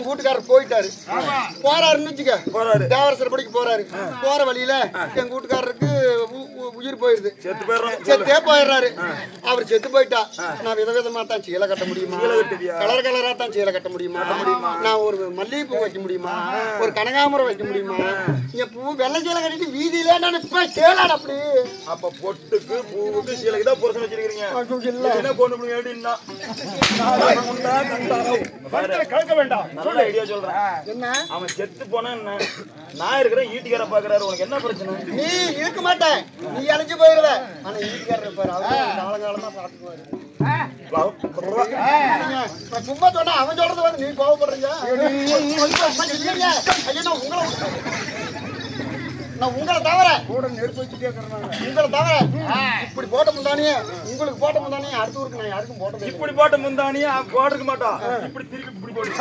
வீட்டுக்காரர் போயிட்டாரு. போறாருன்னு வச்சுக்க, தேவரசர் படிக்க போறாரு. போற வழியில எங்க வீட்டுக்காரருக்கு உயிர் போயிருது, செத்தே போயிடுறாரு. அவர் செத்து போயிட்டா நான் விதவிதமா தான் சீலை கட்ட முடியுமா, கலர் கலரா தான் சீலை கட்ட முடியுமா, நான் ஒரு மல்லிகைப்பூ வைக்க முடியுமா, ஒரு கனகாமரம் வைக்க முடியுமா, என் பூ வெள்ளை சீலை கட்டிட்டு வீதியில நான் இப்ப கேளாட அப்படி. அப்ப பொட்டுக்கு பூவுக்கு சீலைக்கு தான் புருஷன் வச்சிருக்கீங்க. என்ன பொண்ணு எப்படின்னா கலக்க வேண்டாம். நல்ல ஐடியா சொல்றேன். என்ன அவன் செத்து போனா நான் இருக்கிறேன், ஈட்டிக்கார பாக்குறாரு, உனக்கு என்ன பிரச்சனை? நீ இருக்க மாட்டேன், நீ அழிஞ்சு போயிருவ. ஆனா ஈட்டிக்காரர் இருப்பாரு, அவர் காலகாலமா பாத்துக்குவாரு. சும்மா சொன்னா அவன் சொல்றது வந்து நீ கோவப்படுறீங்க. நான் உங்களை தவிர கூட நெருப்பு வச்சுட்டே உங்களை தவிர இப்படி போட்ட முந்தானியே உங்களுக்கு போட்ட முந்தானியே அடுத்த ஊருக்கு நான் யாருக்கும் போட்டது. இப்படி போட்ட முந்தானியே போட்டுக்க மாட்டோம். இப்படி திருப்பி இப்படி போட்டு